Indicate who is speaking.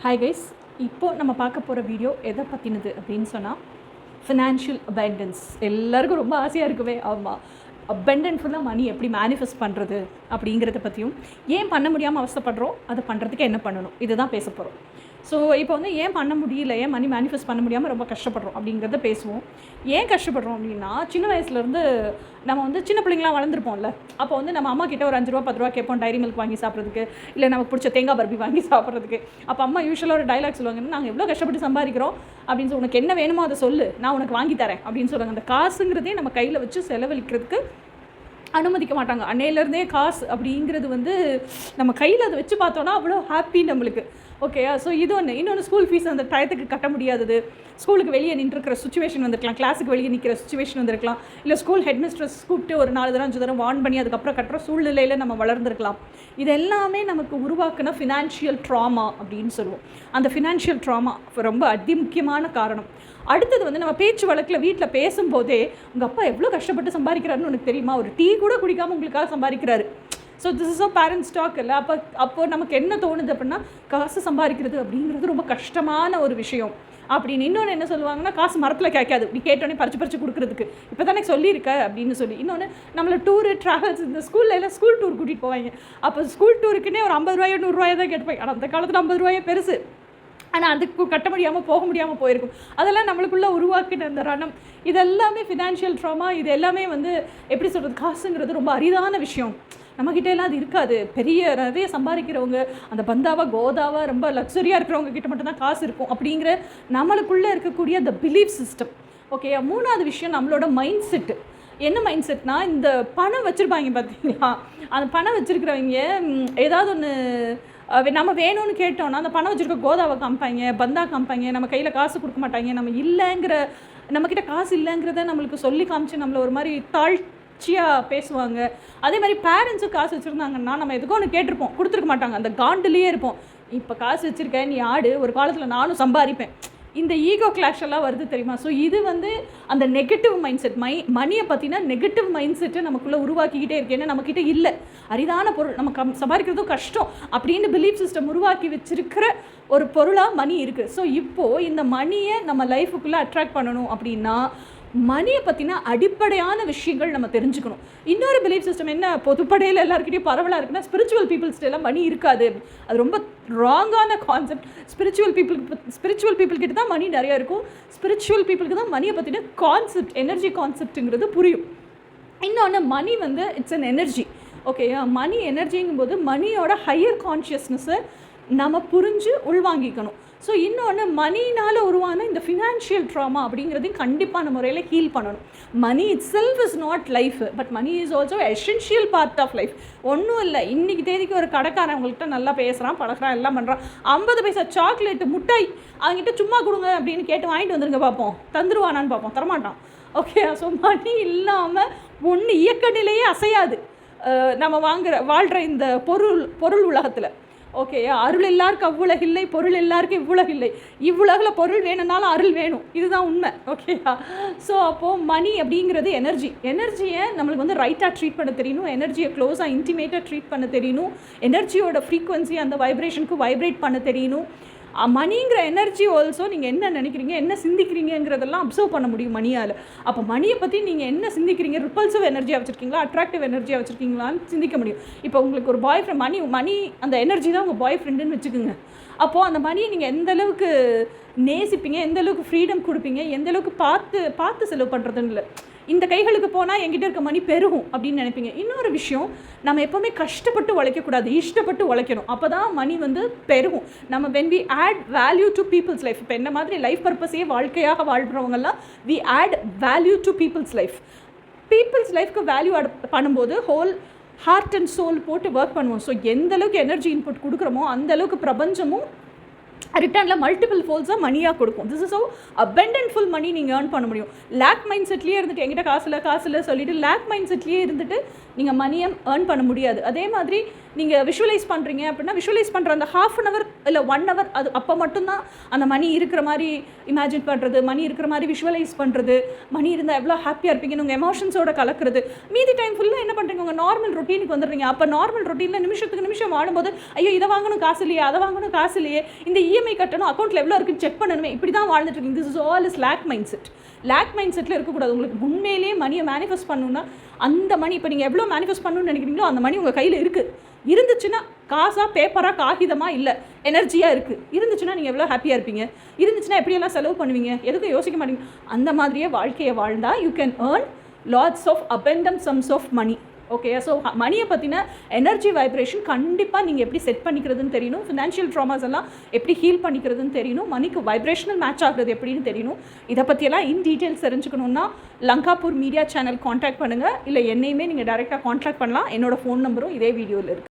Speaker 1: Hi guys, இப்போது நம்ம பார்க்க போகிற வீடியோ எதை பற்றினது அப்படின்னு சொன்னால் ஃபினான்ஷியல் அபண்டன்ஸ். எல்லாருக்கும் ரொம்ப ஆசையாக இருக்குவே. ஆமாம், அபண்டன்ஃபுல்லாக மணி எப்படி மேனிஃபெஸ்ட் பண்ணுறது அப்படிங்கிறத பற்றியும், ஏன் பண்ண முடியாமல் அவசரப்படுறோம், அதை பண்ணுறதுக்கு என்ன பண்ணணும், இதுதான் பேச போகிறோம். ஸோ இப்போ வந்து ஏன் பண்ண முடியல, ஏன் மணி மேனிஃபெஸ்ட் பண்ண முடியாமல் ரொம்ப கஷ்டப்படுறோம் அப்படிங்கிறத பேசுவோம். ஏன் கஷ்டப்படுறோம் அப்படின்னா, சின்ன வயசுலேருந்து நம்ம வந்து சின்ன பிள்ளைங்களாம் வளர்ந்துருப்போம்ல. அப்போ வந்து நம்ம அம்மா கிட்ட ஒரு 5 ரூபா 10 ரூபா கேட்போம் டைரி மில்க் வாங்கி சாப்பிட்றதுக்கு, இல்லை நமக்கு பிடிச்ச தேங்காய் பர்பி வாங்கி சாப்பிட்றதுக்கு. அப்போ அம்மா யூஸ்வலாக ஒரு டைலாக் சொல்லுவாங்க, நாங்கள் எவ்வளோ கஷ்டப்பட்டு சம்பாதிக்கிறோம் அப்படின்னு சொல்லி, உனக்கு என்ன வேணுமோ அதை சொல்லு, நான் உனக்கு வாங்கி தரேன் அப்படின்னு சொல்லுவாங்க. அந்த காசுங்கிறதே நம்ம கையில் வச்சு செலவழிக்கிறதுக்கு அனுமதிக்க மாட்டாங்க. அன்னையிலேருந்தே காசு அப்படிங்கிறது வந்து நம்ம கையில் அதை வச்சு பார்த்தோன்னா அவ்வளோ ஹாப்பி நம்மளுக்கு. ஓகேயா? ஸோ இது இன்னொன்று ஸ்கூல் ஃபீஸ் அந்த டயத்துக்கு கட்ட முடியாதது, ஸ்கூலுக்கு வெளியே நின்றுக்கிற சுச்சுவேஷன் வந்திருக்கலாம், கிளாஸுக்கு வெளியே நிற்கிற சுச்சுவேஷன் வந்திருக்கலாம், இல்லை ஸ்கூல் ஹெட் மிஸ்ட்ரஸ் கூப்பிட்டு ஒரு 4 தடவை 5 தடவை வார்ன் பண்ணி அதுக்கப்புறம் கட்டுற சூழ்நிலையில் நம்ம வளர்ந்துருக்கலாம். இது எல்லாமே நமக்கு உருவாக்குன ஃபினான்ஷியல் ட்ராமா அப்படின்னு சொல்லுவோம். அந்த ஃபினான்ஷியல் ட்ராமா ரொம்ப அதிமுக்கியமான காரணம். அடுத்தது வந்து நம்ம பேச்சு வழக்கில் வீட்டில் பேசும்போதே, உங்கள் அப்பா எவ்வளோ கஷ்டப்பட்டு சம்பாதிக்கிறாருன்னு உனக்கு தெரியுமா, ஒரு டீ கூட குடிக்காமல் உங்களுக்காக சம்பாதிக்கிறாரு. So this is a parents talk இல்லை. அப்போ நமக்கு என்ன தோணுது அப்படின்னா, காசு சம்பாதிக்கிறது அப்படிங்கிறது ரொம்ப கஷ்டமான ஒரு விஷயம் அப்படின்னு. இன்னொன்று என்ன சொல்லுவாங்கன்னா, காசு மரத்தில் கேட்காது, இப்படி கேட்டோன்னே பறிச்சு கொடுக்குறதுக்கு இப்போ தானே சொல்லியிருக்க அப்படின்னு சொல்லி. இன்னொன்று, நம்மளை டூரு ட்ராவல்ஸ் இந்த ஸ்கூலில் எல்லாம் ஸ்கூல் டூர் கூட்டிகிட்டு போவாங்க. அப்போ ஸ்கூல் டூருக்குன்னே ஒரு 50 ரூபாயோ 100 ரூபாயோ தான் கேட்டுப்பாங்க. ஆனால் அந்த காலத்தில் 50 ரூபாயே பெருசு. ஆனால் அதுக்கு கட்ட முடியாமல் போக முடியாமல் போயிருக்கும். அதெல்லாம் நம்மளுக்குள்ளே உருவாக்கின அந்த ரணம், இதெல்லாமே ஃபினான்ஷியல் ட்ராமா. இது எல்லாமே வந்து எப்படி சொல்கிறது, காசுங்கிறது ரொம்ப அரிதான விஷயம். நம்மக்கிட்ட எல்லாம் அது இருக்காது. நிறைய சம்பாதிக்கிறவங்க, அந்த பந்தாவா கோதாவா ரொம்ப லக்ஸரியாக இருக்கிறவங்க கிட்ட மட்டும்தான் காசு இருக்கும் அப்படிங்கிற நம்மளுக்குள்ளே இருக்கக்கூடிய அந்த பிலீஃப் சிஸ்டம். ஓகே, 3வது விஷயம் நம்மளோட மைண்ட் செட்டு. என்ன மைண்ட் செட்னா, இந்த பணம் வச்சுருப்பாங்க பார்த்தீங்களா, அந்த பணம் வச்சுருக்கிறவங்க ஏதாவது ஒன்று நம்ம வேணும்னு கேட்டோன்னா, அந்த பணம் வச்சுருக்க கோதாவை காமிப்பாங்க, பந்தா காமிப்பாங்க, நம்ம கையில் காசு கொடுக்க மாட்டாங்க. நம்மக்கிட்ட காசு இல்லைங்கிறத நம்மளுக்கு சொல்லி காமிச்சு நம்மளை ஒரு மாதிரி தாழ்ச்சியாக பேசுவாங்க. அதே மாதிரி பேரண்ட்ஸும் காசு வச்சுருந்தாங்கன்னா, நம்ம எதுக்கும் ஒன்று கேட்டிருப்போம், கொடுத்துருக்க மாட்டாங்க. அந்த காண்டுலேயே இருப்போம். இப்போ காசு வச்சுருக்கேன், நீ ஆடு, ஒரு காலத்தில் நானும் சம்பாதிப்பேன். இந்த ஈகோ கிளாஷ் எல்லாம் வருது தெரியுமா? ஸோ இது வந்து அந்த நெகட்டிவ் மைண்ட் செட். மணியை பற்றினா நெகட்டிவ் மைண்ட் செட்டை நமக்குள்ளே உருவாக்கிக்கிட்டே இருக்கு. ஏன்னா நம்மக்கிட்ட இல்லை, அரிதான பொருள், நம்ம சம்பாதிக்கிறதும் கஷ்டம் அப்படின்னு பிலீஃப் சிஸ்டம் உருவாக்கி வச்சிருக்கிற ஒரு பொருளாக மணி இருக்குது. ஸோ இப்போது இந்த மணியை நம்ம லைஃபுக்குள்ளே அட்ராக்ட் பண்ணணும் அப்படின்னா, மணியை பற்றின அடிப்படையான விஷயங்கள் நம்ம தெரிஞ்சுக்கணும். இன்னொரு பிலீஃப் சிஸ்டம் என்ன பொதுப்படையில் எல்லாருக்கிட்டையும் பரவலாக இருக்குன்னா, ஸ்பிரிச்சுவல் பீப்புள்ஸ்ட்டு எல்லாம் மணி இருக்காது. அது ரொம்ப ராங்கான கான்செப்ட். ஸ்பிரிச்சுவல் பீப்புள் கிட்ட தான் மணி நிறையா இருக்கும். ஸ்பிரிச்சுவல் பீப்புளுக்கு தான் மணியை பற்றின கான்செப்ட், எனர்ஜி கான்செப்ட்டுங்கிறது புரியும். இன்னொன்று, மணி வந்து இட்ஸ் அன் எனர்ஜி. ஓகேயா? மணி எனர்ஜிங்கும்போது மணியோட ஹையர் கான்ஷியஸ்னஸை நம்ம புரிஞ்சு உள்வாங்கிக்கணும். ஸோ இன்னொன்று, மணினால் உருவான இந்த ஃபினான்ஷியல் ட்ராமா அப்படிங்கிறதையும் கண்டிப்பான முறையில் ஹீல் பண்ணணும். Money itself is not life, but money is also essential part of life. ஒன்றும் இல்லை, இன்றைக்கி தேதிக்கு ஒரு கடைக்காரவங்கள்ட்ட நல்லா பேசுகிறான், பழகிறான், எல்லாம் பண்ணுறான். 50 பைசா சாக்லேட்டு மிட்டாய் அவங்ககிட்ட சும்மா கொடுங்க அப்படின்னு கேட்டு வாங்கிட்டு வந்துருங்க பார்ப்போம், தந்துருவானான்னு பார்ப்போம், தரமாட்டான். ஓகே, ஸோ மணி இல்லாமல் ஒன்று இயக்க நிலையே அசையாது நம்ம வாழ்கிற இந்த பொருள் உலகத்தில். ஓகே, அருள் எல்லாருக்கும் அவ்வுலகில்லை, பொருள் எல்லாருக்கும் இவ்வுலகில்லை. இவ்வுலகில் பொருள் வேணும்னாலும் அருள் வேணும், இதுதான் உண்மை. ஓகேயா? ஸோ அப்போது மணி அப்படிங்கிறது எனர்ஜியை நம்மளுக்கு வந்து ரைட்டாக ட்ரீட் பண்ண தெரியணும், எனர்ஜியை க்ளோஸாக இன்டிமேட்டாக ட்ரீட் பண்ண தெரியணும், எனர்ஜியோட ஃப்ரீக்வன்சி அந்த வைப்ரேஷனுக்கு வைப்ரேட் பண்ண தெரியணும். மணிங்கிற எனர்ஜி ஆல்சோ நீங்கள் என்ன நினைக்கிறீங்க, என்ன சிந்திக்கிறீங்கிறதெல்லாம் அப்சர்வ் பண்ண முடியும் மணியால். அப்போ மணியை பற்றி நீங்கள் என்ன சிந்திக்கிறீங்க, ரிப்பல்சிவ் எனர்ஜியாக வச்சுருக்கீங்களா, அட்ராக்டிவ் எனர்ஜியாக வச்சுருக்கீங்களான்னு சிந்திக்க முடியும். இப்போ உங்களுக்கு ஒரு பாய் ஃப்ரெண்ட், மணி அந்த எனர்ஜி தான் உங்கள் பாய் ஃப்ரெண்டுன்னு வச்சுக்கோங்க. அப்போது அந்த மணியை நீங்கள் எந்த அளவுக்கு நேசிப்பீங்க, எந்த அளவுக்கு ஃப்ரீடம் கொடுப்பீங்க, எந்த அளவுக்கு பார்த்து செலவு பண்ணுறதுன்னு இல்லை. இந்த கைகளுக்கு போனால் என்கிட்ட இருக்க மணி பெருகும் அப்படின்னு நினைப்பீங்க. இன்னொரு விஷயம், நம்ம எப்போவுமே கஷ்டப்பட்டு உழைக்கக்கூடாது, இஷ்டப்பட்டு உழைக்கணும். அப்போ தான் மணி வந்து பெருகும். நம்ம when we add value to people's life, இப்போ என்ன மாதிரி லைஃப் பர்பஸையே வாழ்க்கையாக வாழ்கிறவங்கெல்லாம் we add value to people's லைஃப்க்கு வேல்யூ பண்ணும்போது ஹோல் ஹார்ட் அண்ட் சோல் போட்டு ஒர்க் பண்ணுவோம். ஸோ எந்த அளவுக்கு எனர்ஜி இன்புட் கொடுக்குறோமோ அந்த அளவுக்கு பிரபஞ்சமும் ரிட்டர்னில் மல்டிபிள் ஃபோல்ஸாக மணியாக கொடுக்கும். திஸ் இஸ் ஸோ அபண்டன்ட்ஃபுல் மணி நீங்கள் ஏர்ன் பண்ண முடியும். லேக் மைண்ட் செட்லேயே இருந்துட்டு என்கிட்ட காசு இல்லை சொல்லிவிட்டு லேக் மைண்ட் செட்லேயே இருந்துட்டு நீங்கள் மணியை ஏர்ன் பண்ண முடியாது. அதே மாதிரி நீங்கள் விஷுவலைஸ் பண்ணுறீங்க அப்படின்னா விஷுவலைஸ் பண்ணுற அந்த ½ அன் ஹவர் இல்லை 1 ஹவர் அது அப்போ மட்டும்தான் அந்த மணி இருக்கிற மாதிரி இமேஜின் பண்ணுறது, மணி இருக்கிற மாதிரி விஷுவலைஸ் பண்ணுறது, மணி இருந்தால் எவ்வளோ ஹாப்பியாக இருப்பீங்கன்னு உங்கள் எமோஷன்ஸோட கலக்கிறது. மீதி டைம் ஃபுல்லாக என்ன பண்ணுறீங்க, உங்கள் நார்மல் ரொட்டீனுக்கு வந்துடுறீங்க. அப்போ நார்மல் ரொட்டீனில் நிமிஷத்துக்கு நிமிஷம் வாழும்போது ஐயோ இதை வாங்கணும் காசு இல்லையே, அதை வாங்கணும் காசு இல்லையே, இந்த இஎம்ஐ கட்டணும், அக்கௌண்ட்டில் எவ்வளோ இருக்குன்னு செக் பண்ணணுமே, இப்படி தான் வாழ்ந்துட்டு இருக்கீங்க. This is all is lake mindset. Lake mind செட்டில் இருக்கக்கூடாது. உங்களுக்கு உண்மையிலேயே மணியை மேனிஃபெஸ்ட் பண்ணணும்னா அந்த மணி இப்போ நீங்கள் எவ்வளோ மேனிஃபெஸ்ட் பண்ணணும்னு நினைக்கிறீங்களோ அந்த மணி உங்கள் கையில் இருக்குது. இருந்துச்சுன்னா காசாக, பேப்பராக, காகிதமாக, இல்லை எனர்ஜியாக இருக்குது. இருந்துச்சுன்னா நீங்கள் எவ்வளோ ஹாப்பியாக இருப்பீங்க. இருந்துச்சுன்னா எப்படியெல்லாம் செலவு பண்ணுவீங்க, எதுக்கும் யோசிக்க மாட்டீங்க. அந்த மாதிரியே வாழ்க்கையை வாழ்ந்தால் you can earn lots of abundant sums of money. Okay, so மணியை பற்றின எனர்ஜி வைப்ரேஷன் கண்டிப்பாக நீங்கள் எப்படி செட் பண்ணிக்கிறதுன்னு தெரியணும். ஃபினான்ஷியல் ட்ராமாஸ் எல்லாம் எப்படி ஹீல் பண்ணிக்கிறதுன்னு தெரியணும். மணிக்கு வைப்ரேஷனல் மேட்ச் ஆகுறது எப்படின்னு தெரியணும். இதை பற்றியெல்லாம் இன் டீட்டெயில்ஸ் தெரிஞ்சுக்கணுன்னா லங்காபூர் மீடியா சேனல் காண்டாக்ட் பண்ணுங்கள். இல்லை என்னையுமே நீங்கள் டைரெக்டாக காண்டாக்ட் பண்ணலாம். என்னோடய ஃபோன் நம்பரும் இதே வீடியோவில் இருக்குது.